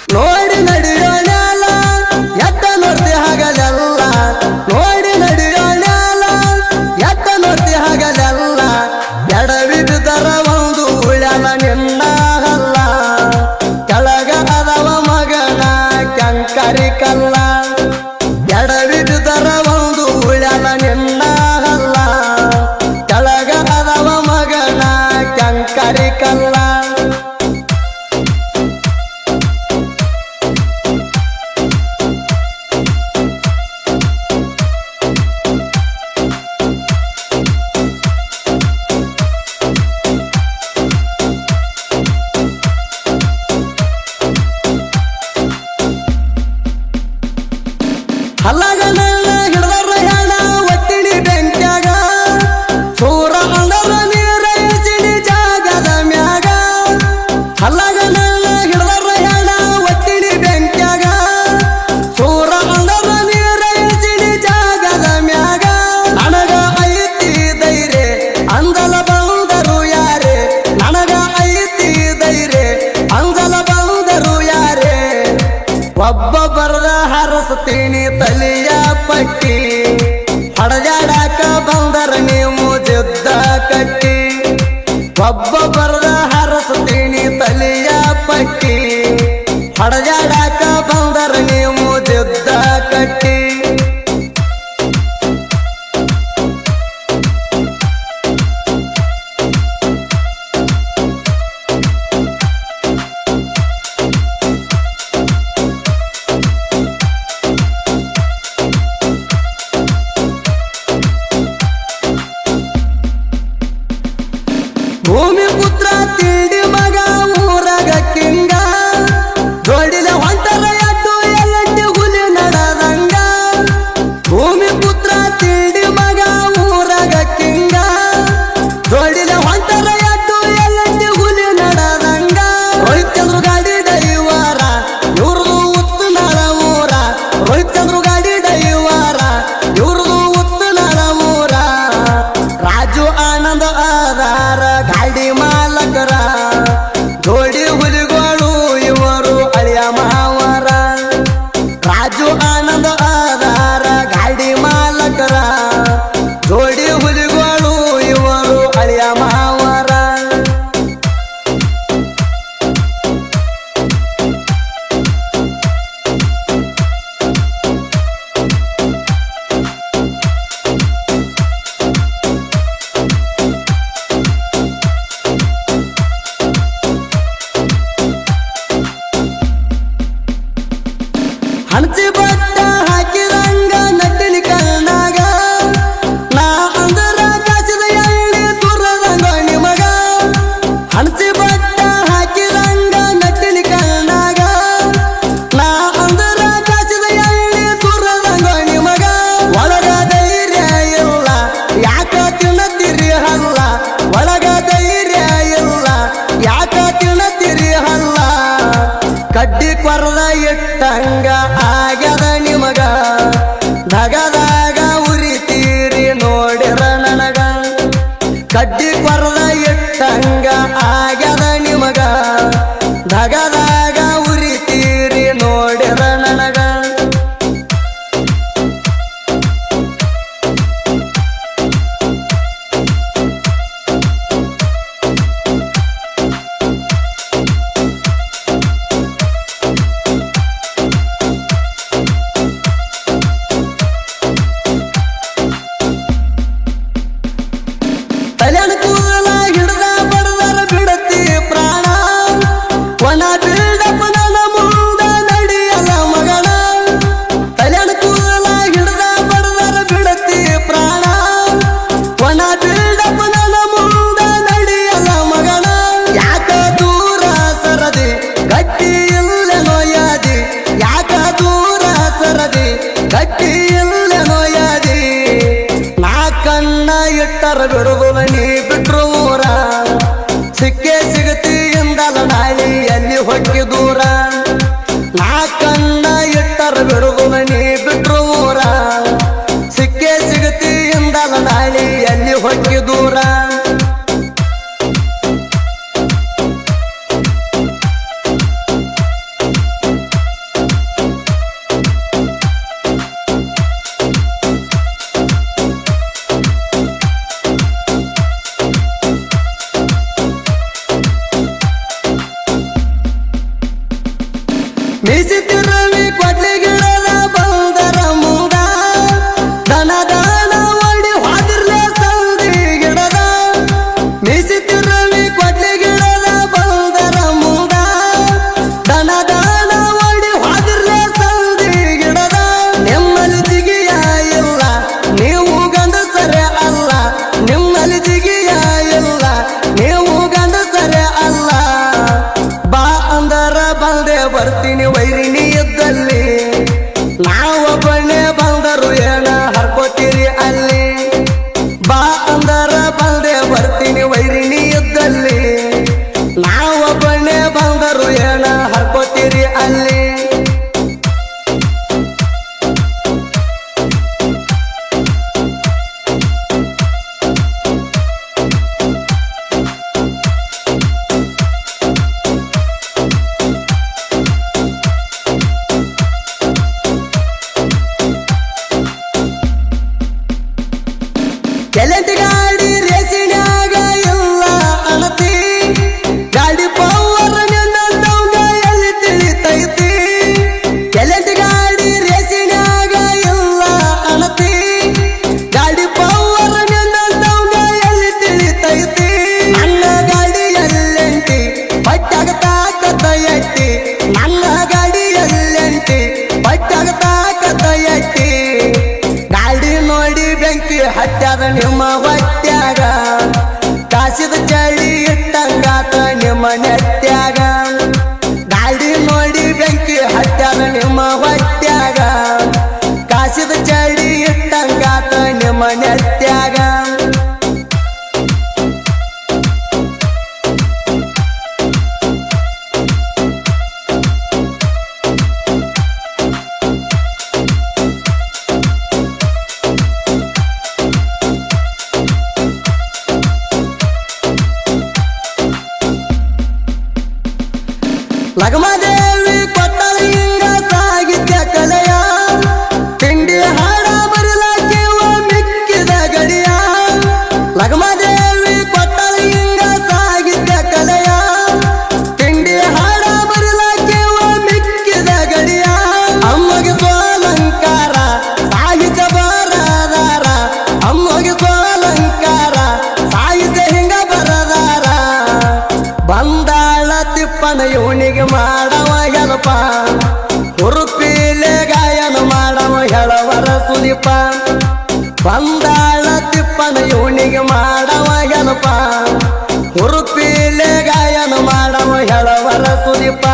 ನೋಡಿ ನಡೆಯೋಣ ಎತ್ತ ನೋಡ್ತಿ ಹಾಗಲೆಲ್ಲ ನೋಡಿ ನಡೆಯೋಣ ಎತ್ತ ನೋಡ್ತಿ ಹಾಗಲೆಲ್ಲ ಎಡವಿದರ ಒಂದು ಉಳ್ಯಾಲ ನಿನ್ನ ಹಲ್ಲ ಕೆಳಗ ಅದವ ಮಗನ ಕಂಕರಿ ಕಲ್ಲ ಎಡವಿದರ ಒಂದು ಉಳ್ಯಾಲ ನಿನ್ನ ಹಲ್ಲ ಕೆಳಗ ಅದವ ಮಗನ ಕಂಕರಿ ಕಲ್ಲ ಹಲ್ಲಗನ ಹಿಡ್ದರ ಹೆಣ ಒಟ್ಟಿನಿ ಬೆಂಕ್ಯಾಗ ಸೂರ ಅಂದರ ನೀರ ಇಳಿಸಿನಿ ಜಾಗದ ಮ್ಯಾಗ ಹಲ್ಲಗನ ಹಿಡ್ದರ ಹೆಣ ಒಟ್ಟಿನಿ ಬೆಂಕ್ಯಾಗ ಸೂರ ಅಂದರ ನೀರ ಇಳಿಸಿನಿ ಜಾಗದ ಮ್ಯಾಗ ನನಗ ಐತಿ ಧೈರ್ಯ ಅಂದಲ ಬಂದರು ಯಾರೇ ನನಗ ಐತಿ ಧೈರ್ಯ ಅಂದಲ ಬಂದರು ಯಾರೇ ಒಬ್ಬ ಬರದ ಹರಸ್ತೀನಿ ತಲಿಯ ಪಟ್ಟಿ ಹಡಜಾಡಾಕ ಬಂದರ ನೀವು ಜುದ್ದ ಕಟ್ಟಿ ಒಬ್ಬ ಬರದ ಹರಸ್ತೀನಿ ತಲಿಯ ಪಟ್ಟಿ ಹಡಜಾಡಾಕ ಬಂದರ ನೀವು ಜುದ್ದ ಕಟ್ಟಿ ಭೂಮಿ ಪುತ್ರ ತಿಂಡಿ ಮಗ ಊರಾಗ ಕಿಂಗ ದೊಡ್ಡಿಲ ಹೊಂಟರ ಎದ್ದು ಎಲ್ಲೆಟ್ಟಿ ಹುಲಿ ನಡದಂಗ ಭೂಮಿ ಪುತ್ರ ತಿಂಡಿ ಮಗ ಊರಾಗ ಕಿಂಗ ದೊಡ್ಡಿಲ ಹೊಂಟರ ಎದ್ದು ಎಲ್ಲೆಟ್ಟಿ ಹುಲಿ ನಡದಂಗ ರೋಹಿತ್ಚಂದ್ರು ಗಾಡಿ ಡೈವಾರ ಇವ್ರದು ಉತ್ತು ನಳ ಊರ ರೋಹಿತ್ಚಂದ್ರು ಗಾಡಿ ಡೈವಾರ ಇವ್ರದು ಉತ್ತು ನಳ ಊರ ರಾಜು ಆನಂದ ಆಧಾರ ಗಾಡಿ ಮಾಲಕರ ಜೋಡಿ ಹುಲಿಗಳು ಇವರು ಅಳಿಯ ಮಾವರ ರಾಜು ಆನಂದ ಆಧಾರ ಗಾಡಿ ಮಾಲಕರ ಜೋಡಿ ಹುಲಿಗಳು ಇವರು ಅಳಿಯ ಮಾವರ ಹಣಚಿ ಬಟ್ಟ ಹಾಕಿದಂಗ ನಟ್ಟಿನಿ ಕಣ್ಣಾಗ ನಾ ಅಂದರ ಕಾಸಿದ ಎಣ್ಣೆ ಸುರದಂಗ ನಿಮಗ ಹಣಚಿ ಬಟ್ಟ ಹಾಕಿದಂಗ ನಟ್ಟಿನಿ ಕಣ್ಣಾಗ ನಾ ಅಂದರ ಕಾಸಿದ ಎಣ್ಣೆ ಸುರದಂಗ ನಿಮಗ ಒಳಗ ಧೈರ್ಯ ಇಲ್ಲ ಯಾಕ ತಿನ್ನತಿರಿ ಹಲ್ಲ ಒಳಗ ಧೈರ್ಯ ಇಲ್ಲ ಯಾಕ ತಿನ್ನತಿರಿ ಹಲ್ಲ ಕಡ್ಡಿ ಕೊರದ ಇಟ್ಟಂಗ ಆಗ್ಯದ ನಿಮಗ ಧಗದಾಗ ಉರಿತೀರಿ ನೋಡಿರ ನನಗ ಕಡ್ಡಿ ಕೊರದ ಇಟ್ಟಂಗ ಆಗ್ಯದ ನಿಮಗ ಧಗದಾಗ ಉರಿತೀರಿ ನೋಡಿರ ನನಗ ತಲೆನ ಕೂದಲ ಹಿಡ್ದ ಬಡದರ ಬಿಡತಿ ಪ್ರಾಣ ಒಣ ಬಿಲ್ಡಪ್ಪ ನನ್ನ ಮುಂದ ನಡಿಯಲ್ಲ ಮಗನ ತಲೆನ ಕೂದಲ ಹಿಡ್ದ ಬಡದರ ಬಿಡತಿ ಪ್ರಾಣ ಒಣ ಬಿಲ್ಡಪ್ಪ ನನ್ನ ಮುಂದ ನಡಿಯಲ್ಲ ಮಗನ ಯಾಕ ದೂರ ಸರದಿ ಗಟ್ಟಿ ಇಲ್ಲೆನೋ ಯಾದಿ ಯಾಕ ದೂರ ಸರದಿ ಗಟ್ಟಿ ಇಲ್ಲೆನೋ ಯಾದಿ ನಾ ಕಣ್ಣ ಇಟ್ಟರ ಬಿಡುವುದ ನೀ ಬಿಟ್ರು ಊರ ಸಿಕ್ಕೇ ಸಿಗತಿ ಎಂದಲ್ಲ ನಾಳಿ ಎಲ್ಲಿ ಹೊಕ್ಕಿ ದೂರ ನಾ ಕಣ್ಣ ಇಟ್ಟರ ಬಿಡುವುದ ನೀ ಬಿಟ್ರು ಊರ ಸಿಕ್ಕೇ ಸಿಗತಿ ಎಂದಲ್ಲ ನಾಳಿ ಎಲ್ಲಿ ಹೊಕ್ಕಿ ದೂರ ಮೀಸಿ ತಿರುವಿ ಕೊಡ್ಲಿ ಗಿಡದ ಬಂದರ ಮುಂದ ದನ ದನ ಒಡಿ ಹಾದಿರ್ಲೆ ಸೌದಿ ಗಿಡದ ಮೀಸಿ ತಿರುವಿ ಕೊಡ್ಲಿ ಗಿಡದ ಬಂದರ ಮುಂದ ದನ ದನ ಒಡಿ ಹಾದಿರ್ಲೆ ಸೌದಿ ಗಿಡದ ನಿಮ್ಮಲ್ಲಿ ಜಿಗಿಯ ಇಲ್ಲ ನೀವು ಗಂಡಸರೇ ಅಲ್ಲ ನಿಮ್ಮಲ್ಲಿ ಜಿಗಿಯ ಇಲ್ಲ ನೀವು ಗಂಡಸರೇ ಅಲ್ಲ ಬಾ ಅಂದರ ಬಂದೆ ಬರ್ತೀನಿ ವೈರಿಣಿ ಇದ್ದಲ್ಲಿ ನಾವೊಬ್ಬನೇ ಬಂದರು ಏನ ಹರ್ಕೋತೀರಿ ಅಲ್ಲಿ ಬಾ ಅಂದರ ಬಂದೆ ಬರ್ತೀನಿ ವೈರಿಣಿ ಇದ್ದಲ್ಲಿ ನಾವೊಬ್ಬನೇ ಬಂದರು ಏನ ಹರ್ಕೋತೀರಿ ಅಲ್ಲಿ ಎಲೆಂಟಿ ಗಾಡಿ ರೇಸಿನ್ಯಾಗ ಇಲ್ಲ ಅಣತಿ ಗಾಡಿ ಪವರ್ ನಿನ್ನಂತವ್ಗ ಎಲ್ಲಿ ತಿಳಿತೈತಿ ಎಲೆಂಟಿ ಗಾಡಿ ರೇಸಿನ್ಯಾಗ ಇಲ್ಲ ಅಣತಿ ಗಾಡಿ ಪವರ್ ನಿನ್ನಂತವ್ಗ ಎಲ್ಲಿ ತಿಳಿತೈತಿ ನನ್ನ ಗಾಡಿ ಎಲ್ಲೆಂಟಿ ಪಟ್ಟಾಗ ತಾಕತ್ತ ಎಟ್ಟಿ ನನ್ನ ಗಾಡಿ ಎಲ್ಲೆಂಟಿ ಪಟ್ಟಾಗ ತಾಕತ್ತ ಎಟ್ಟಿ ಗಾಡಿ ನೋಡಿ ಬೆಂಕಿ ಹತ್ಯಾದ ನಿಮ್ಮ ಹೊಟ್ಯಾಗ ಕಾಸಿದ ಚಳಿ ಇಟ್ಟಂಗಾತ ನಿಮ್ಮ ನೆಟ್ಯಾಗ ಗಾಡಿ ನೋಡಿ ಬೆಂಕಿ ಹತ್ಯಾದ ನಿಮ್ಮ ಹೊಟ್ಯಾಗ ಕಾಸಿದ ಚಳಿ ಇಟ್ಟಂಗಾತ ನಿಮ್ಮ ನೆಟ್ಯಾಗ ಲಗಮದೇವಿ ಕೊಟ್ಟಳ ಹಿಂಗ ಸಾಗಿದ್ಯ ಕಲೆಯ ತಿಂಡಿ ಹಾಡ ಬರಲಾಕಿವ ಮಿಕ್ಕಿದ ಗಡಿಯ ಲಗಮದೇವಿ ಕೊಟ್ಟಳ ಹಿಂಗ ಸಾಗಿದ್ಯ ಕಲೆಯ ತಿಂಡಿ ಹಾಡ ಬರಲಾಕಿವ ಮಿಕ್ಕಿದ ಗಡಿಯ ಅಮ್ಮಗೆ ಸೋಲಂಕಾರ ಸಾಹಿತ್ಯ ಬರದಾರ ಅಮ್ಮಗೆ ಸೋಲಂಕಾರ ಸಾಹಿತ್ಯ ಹಿಂಗ ಬರದಾರ ಬಂದಾಳ ತಿಪ್ಪನ ಇವನಿಗೆ ಮಾಡವ ಹೆಲಪ ಹುರುಪಿಲೆ ಗಾಯನ ಮಾಡವ ಹೇಳವರ ಸುಲಿಪ ಬಂದಾಳ ತಿಪ್ಪನ ಇವನಿಗೆ ಮಾಡವ ಹೆಲಪ ಹುರುಪಿಲೆ ಗಾಯನ ಮಾಡವ ಹೇಳವರ ಸುಲಿಪ